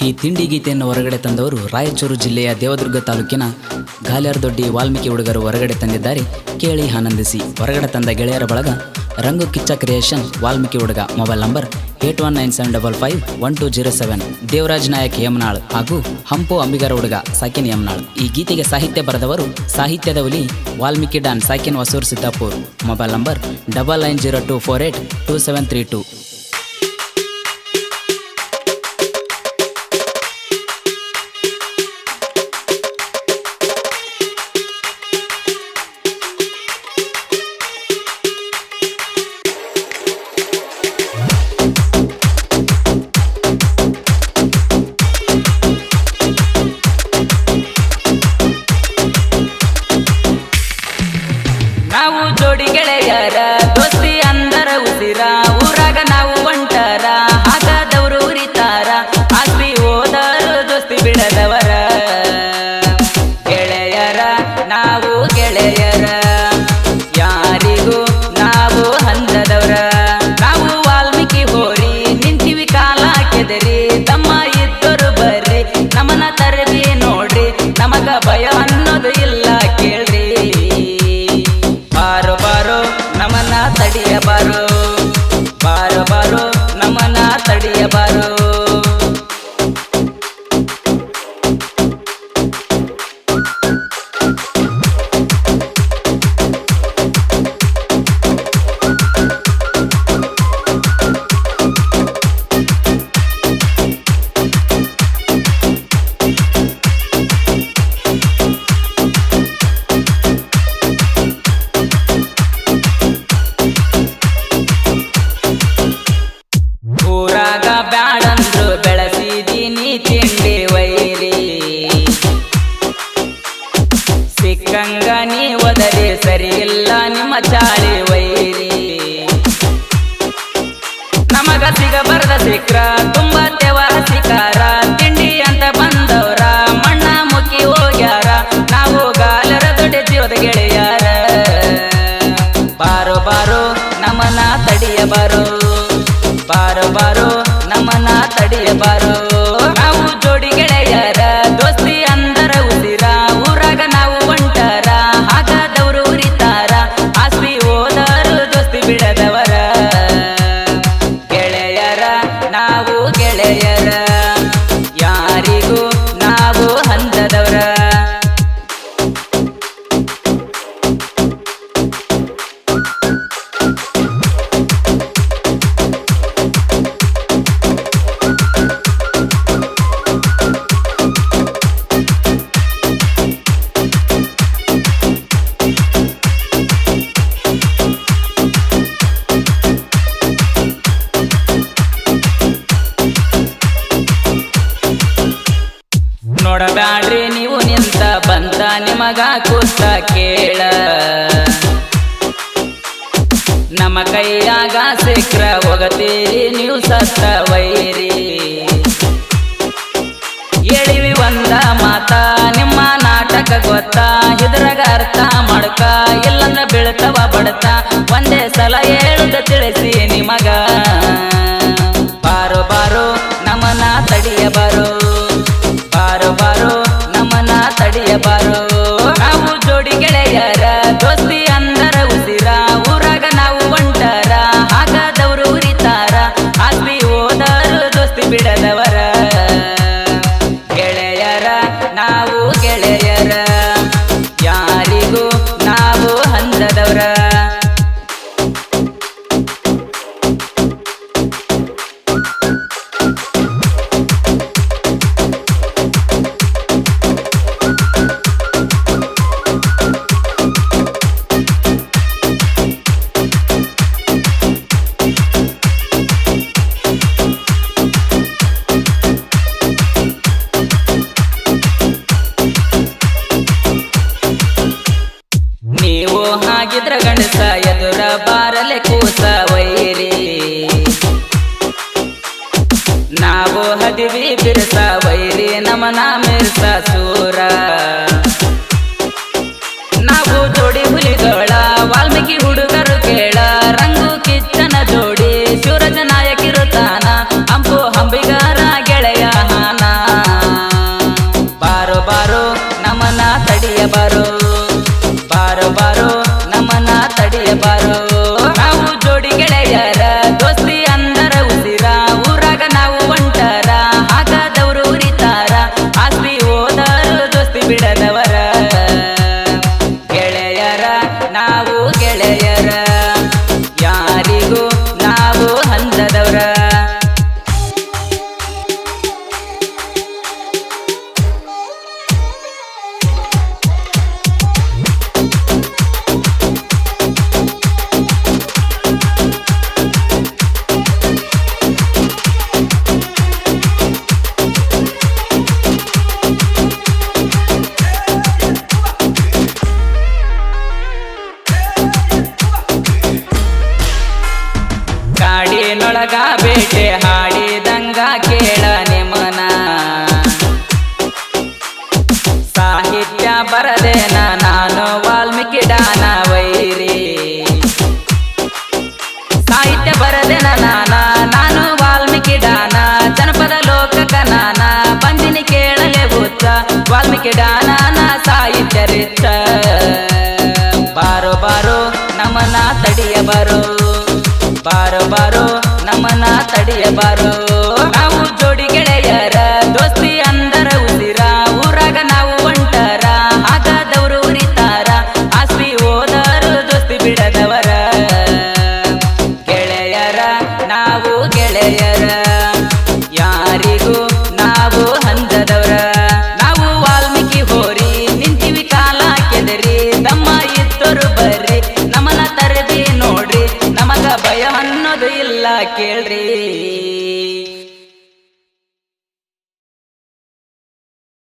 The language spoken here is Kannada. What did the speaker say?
ಈ ತಿಂಡಿ ಗೀತೆಯನ್ನು ಹೊರಗಡೆ ತಂದವರು ರಾಯಚೂರು ಜಿಲ್ಲೆಯ ದೇವದುರ್ಗ ತಾಲೂಕಿನ ಗಾಲ್ಯಾರದೊಡ್ಡಿ ವಾಲ್ಮೀಕಿ ಹುಡುಗರು ಹೊರಗಡೆ ತಂದಿದ್ದಾರೆ. ಕೇಳಿ ಆನಂದಿಸಿ. ಹೊರಗಡೆ ತಂದ ಗೆಳೆಯರ ಬಳಗ ರಂಗು ಕಿಚ್ಚ ಕ್ರಿಯೇಷನ್ ವಾಲ್ಮೀಕಿ ಹುಡುಗ. Mobile number 8197551207. ದೇವರಾಜ್ ನಾಯಕ್ ಯಮನಾಳ್ ಹಾಗೂ ಹಂಪು ಅಂಬಿಗರ ಹುಡುಗ ಸಾಕಿನ್ ಯಮನಾಳ್. ಈ ಗೀತೆಗೆ ಸಾಹಿತ್ಯ ಬರೆದವರು ಸಾಹಿತ್ಯದ ಹುಲಿ ವಾಲ್ಮೀಕಿ ಡಾನ್ ಸಾಕಿನ್ ಹೊಸೂರು ಸಿದ್ದಾಪುರ್. Mobile number 9902482732. ನಾವು ಜೋಡಿ ಗೆಳೆಯರ ದೋಸ್ತಿ ಅಂದರ ಉಸಿರ, ಊರಾಗ ನಾವು ಒಂಟರ ಹಾಕದವರು ಉರಿತಾರ, ಆಸ್ತಿ ಹೋದರು ದೋಸ್ತಿ ಬಿಡದವರ. ಗೆಳೆಯರ ನಾವು ಗೆಳೆಯರ, ಯಾರಿಗೂ ನಾವು ಹಂದದವರ. ನಾವು ವಾಲ್ಮೀಕಿ ಹೋರಿ ನಿಂತಿವಿ ಕಾಲ ಕೆದರಿ, ತಮ್ಮ ಇದ್ದರು ಬರ್ರಿ ನಮ್ಮನ ತರದಿ ನೋಡ್ರಿ, ನಮಗ ಭಯ ಅನ್ನೋದು ಇಲ್ಲ ಕೇಳ್ರಿ. ಬಾರೋ ಬಾರೋ ನಮನ ತಡಿಯಬಾರೋ, ಬಾರೋ ಬಾರೋ ನಮನ ತಡಿಯಬಾರೋ. ಊರಾಗ ಬ್ಯಾಡಂದ್ರು ಬೆಳೆಸಿದೀನಿ ತಿಂಡಿ ವೈರಿ, ಸಿಕ್ಕಂಗ ನೀ ಒದರಿ ಸರಿ ಇಲ್ಲ ನಿಮ್ಮ ಚಾಳಿ ವೈರಿ. ನಮಗ ಸಿಗಬಾರ್ದ ಸಿಕ್ರ ತುಂಬಾ ತೆವರ ಶಿಕಾರ, ತಿಂಡಿ ಅಂತ ಬಂದವರ ಮಣ್ಣ ಮುಕ್ಕಿ ಹೋಗ್ಯಾರ, ನಾವು ಗಾಲರ ದೊಡ್ಡ ಜೀವದ ಗೆಳೆಯಾರ. ಬಾರೋ ಬಾರೋ ನಮನ ತಡಿಯಬಾರೋ, ಬಾರೋ ಬಾರೋ ನಮನ ತಡಿಯಬಾರೋ. ನಾವು ಜೋಡಿ ಗೆಳೆಯರ ದೋಸ್ತಿ ಅಂದರ ಉಸಿರ, ಊರಾಗ ನಾವು ಒಂಟರ ಹಾಕದವರು ಉರಿತಾರ, ಆಸ್ತಿ ಹೋದರು ದೋಸ್ತಿ ಬಿಡದವರ. ಗೆಳೆಯರ ನಾವು ಗೆಳೆಯರ, ಯಾರಿಗೂ ನಾವು ಹಂದದವರ. ನೋಡಬ್ಯಾಡ್ರಿ ನೀವು ನಿಂತ ಬಂತ ನಿಮಗ ಕೂತ ಕೇಳ, ನಮ್ಮ ಕೈಯಾಗ ಸಿಕ್ರ ಹೋಗತೀರಿ ನೀವು ಸತ್ತ ವೈರಿ. ಹೇಳಿವಿ ಒಂದ ಮಾತ ನಿಮ್ಮ ನಾಟಕ ಗೊತ್ತಾ, ಇದ್ರಾಗ ಅರ್ಥ ಮಾಡ್ಕ ಇಲ್ಲಂದ್ರ ಬೀಳ್ತವ ಬಡತ, ಒಂದೇ ಸಲ ಹೇಳುದ ತಿಳಿಸಿ ನಿಮಗ. ಬಾರೋ ಬಾರೋ ನಮನ ತಡಿಯಬಾರೋ, ಬಾರೋ ಬಾರೋ ನಮನ ತಡಿಯಬಾರೋ. ನಾವು ಜೋಡಿ ಗೆಳೆಯರ ದೋಸ್ತಿ ಅಂದರ ಉಸಿರ, ಊರಾಗ ನಾವು ಒಂಟರ ಹಾಕದವರು ಉರಿತಾರ, ಆಸ್ತಿ ಹೋದರು ದೋಸ್ತಿ ಬಿಡದವರ. ಗೆಳೆಯರ ನಾವು ಗೆಳೆಯರ, ಯಾರಿಗೂ ನಾವು ಹಂದದವರ. ನೀವು ಹಾಗಿದ್ರ ಗಣಸ ಎದುರ ಬಾರಲೆ ಕೂಸ ವೈರಿ, ನಾವು ಹದಿವಿ ಬಿರ್ಸ ವೈರಿ ನಮನ ಮಿರ್ಸ ಸೂರ. ನಾವು ಜೋಡಿ ಹುಲಿಗಳ ವಾಲ್ಮೀಕಿ ಹುಡುಗರು ಕೇಳ, ರಂಗು ಕಿಚ್ಚನ ಜೋಡಿ ಶಿವರಾಜ ನಾಯಕಿರುತ್ತಾನ, ಹಂಪು ಅಂಬಿಗರ ಗೆಳೆಯ ಹಾನ. ಕೇಳ ನಿಮ್ಮನ ಸಾಹಿತ್ಯ ಬರದೇನ ನಾನು ವಾಲ್ಮೀಕಿ ಡಾನ ವೈರಿ ಸಾಹಿತ್ಯ ಬರದೇನ ನಾನು ವಾಲ್ಮೀಕಿ ಡಾನ ಜನಪದ ಲೋಕಕ ನಾನ ಬಂದಿನಿ ಕೇಳಲೆ ಹುಚ್ಚ ವಾಲ್ಮೀಕಿ ಡಾನ ಸಾಹಿತ್ಯ ರಿಚ್ಚ ಬಾರೋ ಬಾರೋ ನಮನ ತಡಿಯ ಬಾರೋ ಬಾರೋ ಬಾರೋ ನಮನ ತಡಿಯ ಬಾರೋ